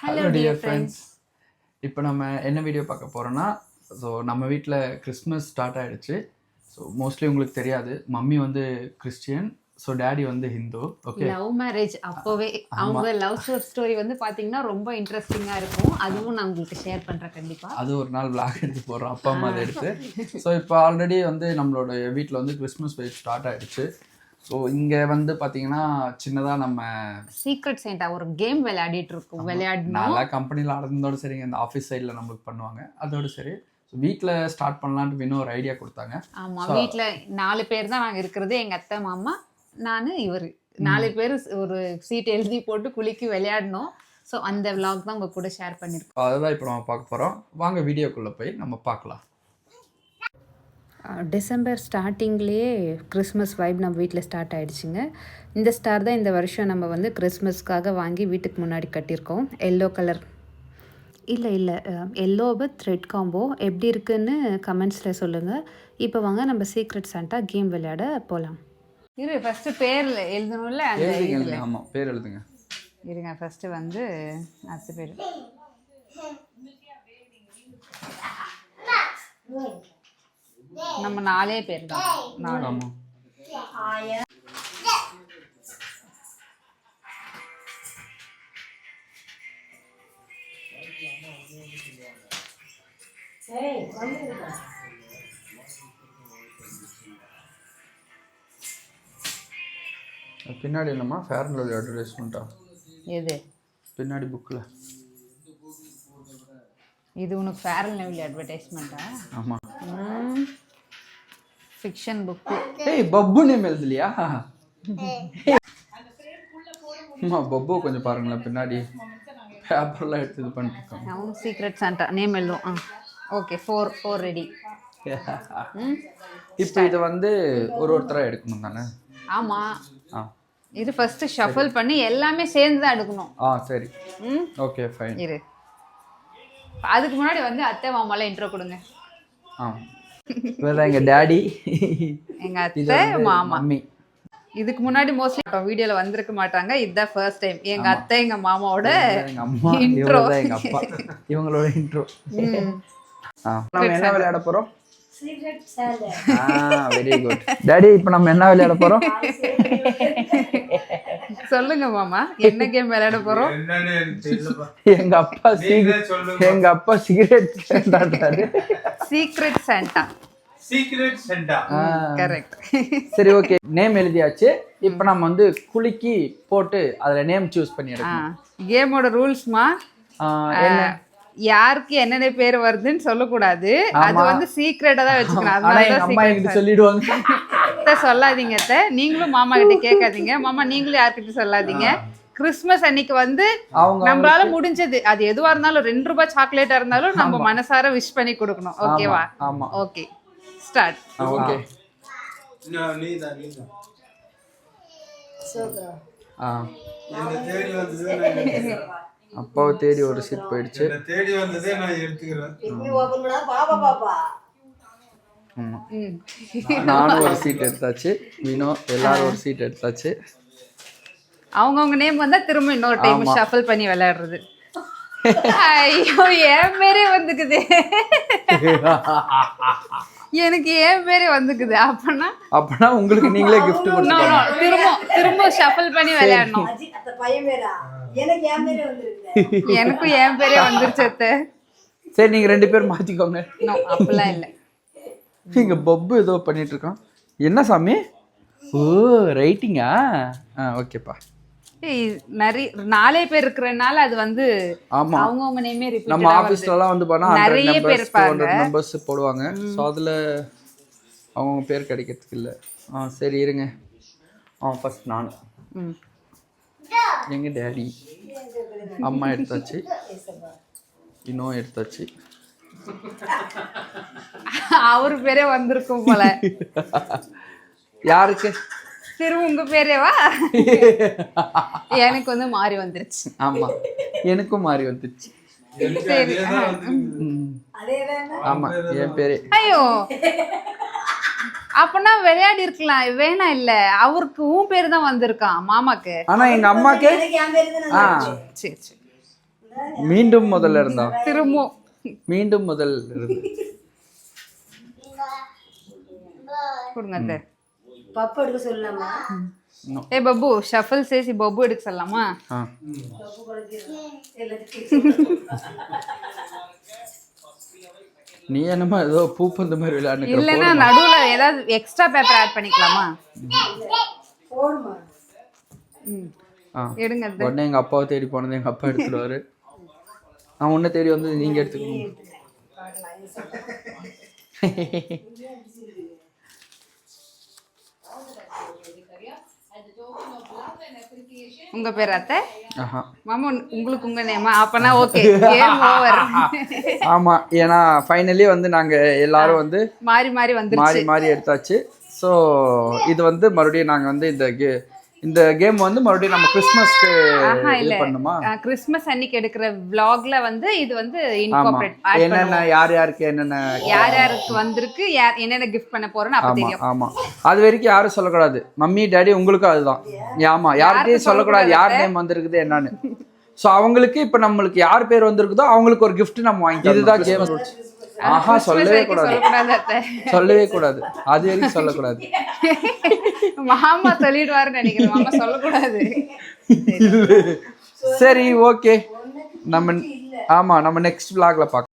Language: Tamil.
Hello dear friends. இப்போ நம்ம என்ன வீடியோ பார்க்க போகிறோன்னா, ஸோ நம்ம வீட்டில் கிறிஸ்மஸ் ஸ்டார்ட் ஆகிடுச்சு. ஸோ மோஸ்ட்லி உங்களுக்கு தெரியாது, மம்மி வந்து கிறிஸ்டியன், ஸோ டேடி வந்து ஹிந்து. Okay, love marriage. அப்போவே அவங்க லவ் ஸ்டோரி வந்து பார்த்தீங்கன்னா ரொம்ப இன்ட்ரெஸ்டிங்காக இருக்கும். அதுவும் நான் உங்களுக்கு ஷேர் பண்ணுறேன் கண்டிப்பாக. அது ஒரு நாள் விளாக் எடுத்து போடுறோம், அப்பா அம்மா அதை எடுத்து. ஸோ இப்போ ஆல்ரெடி வந்து நம்மளோட வீட்டில் வந்து கிறிஸ்மஸ் வைப் ஸ்டார்ட் ஆகிடுச்சு. ஸோ இங்கே வந்து பார்த்தீங்கன்னா சின்னதாக நம்ம சீக்ரெட் சேண்டா ஒரு கேம் விளையாடிட்டு இருக்கோம். நல்லா கம்பெனியில் ஆடுறதோடு சரிங்க, இந்த ஆஃபீஸ் சைடில் நம்மளுக்கு பண்ணுவாங்க, அதோடு சரி. ஸோ வீட்டில் ஸ்டார்ட் பண்ணலான்ட்டு இன்னும் ஒரு ஐடியா கொடுத்தாங்க. ஆமாம், வீட்டில் 4 பேர் தான் நாங்கள் இருக்கிறது. எங்கள் அத்தை, மாமா, நான், இவர் 4 பேர் ஒரு சீட் எழுதி போட்டு குளிக்கு விளையாடணும். ஸோ அந்த விளாக் தான் உங்கள் கூட ஷேர் பண்ணியிருக்கோம். அதுதான் இப்போ நம்ம பார்க்க போகிறோம். வாங்க வீடியோக்குள்ளே போய் நம்ம பார்க்கலாம். டிசம்பர் ஸ்டார்டிங்லேயே கிறிஸ்மஸ் வைப் நம்ம வீட்டில் ஸ்டார்ட் ஆகிடுச்சிங்க. இந்த ஸ்டார் தான் இந்த வருஷம் நம்ம வந்து கிறிஸ்மஸ்க்காக வாங்கி வீட்டுக்கு முன்னாடி கட்டியிருக்கோம். எல்லோ கலர் இல்லை எல்லோ வித் ரெட் காம்போ. எப்படி இருக்குன்னு கமெண்ட்ஸில் சொல்லுங்கள். இப்போ வாங்க நம்ம சீக்ரெட் சாண்டா கேம் விளையாட போகலாம். இரு, ஃபஸ்ட்டு பேர் எழுதணும்ல. ஆமாம், பேர் எழுதுங்க. இருங்க, ஃபஸ்ட்டு வந்து அத்து பேர். நம்ம 4 பேர் தான். 4. ஆமாம். பின்னாடி என்னம்மா ஃபேர் அண்ட் லவ்லி அட்வர்டைஸ்மெண்ட்டா? எது பின்னாடி புக்கில்? இது உனக்கு ஃபேர் அண்ட் லவ்லி அட்வர்டைஸ்மெண்ட்டா? ஆமாம், ஃபிக்ஷன் புக்கு. ஏய், பப்பு நேம் எழுதலையா? அம்மா, பப்பு கொஞ்சம் பாருங்களேன், பின்னாடி பேப்பர்லாம் எடுத்து இது பண்ணிருக்கோம். அவன் சீக்ரெட் சாண்டா நேம் எழுதும். Okay, 4 ready. இப்போ இதை வந்து ஒருத்தராக எடுக்கணும் தானே? ஆமாம். ஆ, இது ஃபஸ்ட்டு ஷஃபிள் பண்ணி எல்லாமே சேர்ந்து தான் எடுக்கணும். சரி. Okay, fine. இரு, அதுக்கு முன்னாடி வந்து அத்தை மாமாலாம் இன்ட்ரோ கொடுங்க. இவர்தான் எங்கள் டேடி, எங்கள் அத்தை மாமா. இதுக்கு முன்னாடி மோஸ்ட்லி வீடியோவில் வந்திருக்க மாட்டாங்க. இதுதான் ஃபர்ஸ்ட் டைம் எங்கள் அத்தை எங்கள் மாமாவோட இன்ட்ரோ. எங்கள் அப்பா இவங்களோட இன்ட்ரோ. நம்ம என்ன விளையாட போகிறோம்? Very good daddy. இப்போ நம்ம என்ன விளையாட போகிறோம்? சொல்லுங்க மாமா, என்ன கேம் விளையாட போறோம்? எங்க அப்பா cigarette secret Santa. Secret Santa, correct. சரி, ஓகே. நேம் எழுதியாச்சு. இப்போ நம்ம வந்து குலுக்கி போட்டு அதுல நேம் சூஸ் பண்ணி எடுக்கணும். கேமோட ரூல்ஸ்மா, யாருக்கு என்னென்ன பேர் வருதுன்னு சொல்லக்கூடாது. அது வந்து சீக்ரெட்டா தான் வச்சுக்கணும். அதனால சொல்லிடுவாங்க. சொல்லாதீங்க அத்தை, நீங்களும் மாமா கிட்ட கேட்காதீங்க. மாமா, நீங்களும் யார்கிட்ட சொல்லாதீங்க. கிறிஸ்மஸ் அன்னைக்கு வந்து நம்மளால முடிஞ்சது, அது எதுவா இருந்தாலும், 2 ரூபாய் சாக்லேட்டா இருந்தாலும் நம்ம மனசார விஷ் பண்ணி கொடுக்கணும். ஓகேவா? Okay, start. ஓகே. அப்பாவை தேடி ஒரு சீட் போயிடுச்சு. தேடி வந்ததே நான் எடுத்துக்கிறேன். நானும் ஒரு சீட் எடுத்தாச்சு, வினோ எல்லாரும் ஒரு சீட் எடுத்தாச்சு. அவங்கவுங்க நேம் வந்தா திரும்ப இன்னொரு டைம் ஷஃபிள் பண்ணி விளையாடுறது. ஐயோ, என் பேரே வந்துக்குது. எனக்கு என் பேரே வந்துக்குது. அப்பனா உங்களுக்கு நீங்களே கிஃப்ட் கொடுக்கணும். திரும்ப ஷஃபிள் பண்ணி விளையாடணும். எனக்கும் என் பேரே வந்துருச்சு. சரி, நீங்க 2 பேர் மாத்திக்கோங்க. அப்படிலாம் இல்லை. இங்க பப்பு ஏதோ பண்ணிட்டு இருக்கான். என்ன சாமி? ஓ, ரைட்டிங்கா? ஓகேப்பா. நிறைய 4 பேர் இருக்கிறனால அது வந்து அவங்கவுங்க நேமே ரிப்பீட். நம்ம ஆபீஸ்லலாம் வந்து பார்த்தா நிறைய பேர் இருப்பாங்க, நம்பர்ஸ் போடுவாங்க. ஸோ அதில் அவங்கவுங்க பேர் கிடைக்கிறதுக்கு இல்லை. சரி, இருங்க. ஃபர்ஸ்ட் நான், எங்க டேடி, அம்மா எடுத்தாச்சு, இன்னும் எடுத்தாச்சு. அவரு பேரே வந்திருக்கும் போல. யாருக்கு? திரும்ப உங்க பேரேவா? எனக்கு வந்து மாறி வந்துருச்சு. ஆமா, எனக்கும் மாறி வந்துருச்சு. ஆமா, என் பேரே. ஐயோ, அப்பனா விளையாடி இருக்கலாம். வேணா இல்ல, அவருக்கு உன் பேரு தான் வந்திருக்கான் மாமாக்கு. ஆனா எங்க அம்மாக்கு சரி சரி மீண்டும் முதல்ல இருந்தா திரும்பவும் மீண்டும் முதல்ல இருந்து கொடுங்க அத்தை. பப்பு எடுக்க சொல்லலாமா? ஏ பப்பு ஷஃபிள் சேசி பப்பு எடுக்க சொல்லலாமா? ஆ பப்பு கொடுக்கிறேன். நீ என்னமா ஏதோ பூப்பந்து மாதிரி விளையாடுற இல்லைன்னா நடுவுல ஏதாவது எக்ஸ்ட்ரா பேப்பர் ஆட் பண்ணிக்கலாமா? போடுமா? எடுங்க அத்தை. உடனே எங்க அப்பாவை தேடி போனது எங்க அப்பா எடுத்துடுவாரு. நான் உன்னை தேடி வந்து நீங்க எடுத்துக்கணும். உங்க பேர் அத்தை? ஆஹா மாமா உங்களுக்கு உங்க நேமா? அப்பனா ஓகே, கேம் ஓவர். ஆமா, ஏன்னா ஃபைனலி வந்து நாங்க எல்லாரும் வந்து மாறி மாறி வந்துருச்சு. மாறி மாறி எடுத்தாச்சு. ஸோ இது வந்து மறுபடியும் நாங்க வந்து இந்த கேம் வந்து மறுபடியும் நம்ம கிறிஸ்மஸ்க்கு இது பண்ணுமா? கிறிஸ்மஸ் அன்னைக்கு எடுக்கிற vlogல வந்து இது வந்து ஆமா, இன்கார்ப்பரேட் என்னென்ன யார் யாருக்கு என்னென்ன யார் யாருக்கு வந்திருக்கு, யார் என்னென்ன கிஃப்ட் பண்ண போறோம்னு அப்ப ஆமா தெரியும். ஆமா, அது வரைக்கும் யாரும் சொல்லக்கூடாது. மம்மி டாடி உங்களுக்கும் அதுதான். ஆமா, யார்கிட்டயும் சொல்லக்கூடாது யார் நேம் வந்திருக்குது என்னன்னு. ஸோ அவங்களுக்கு இப்ப நம்மளுக்கு யார் பேர் வந்திருக்குதோ அவங்களுக்கு ஒரு gift நம்ம வாங்கிக்கலாம். இதுதான் கேம் ரூல்ஸ். ஆஹா, சொல்லவே கூடாது, சொல்லக்கூடாது அத்தை. சொல்லவே கூடாது, அது வரைக்கும் சொல்லக்கூடாது. மாமா சொல்லிடுவாருன்னு நினைக்கிறேன். மாமா சொல்லக்கூடாது. சரி, ஓகே. நம்ம ஆமா, நம்ம நெக்ஸ்ட் vlogல பார்க்கலாம்.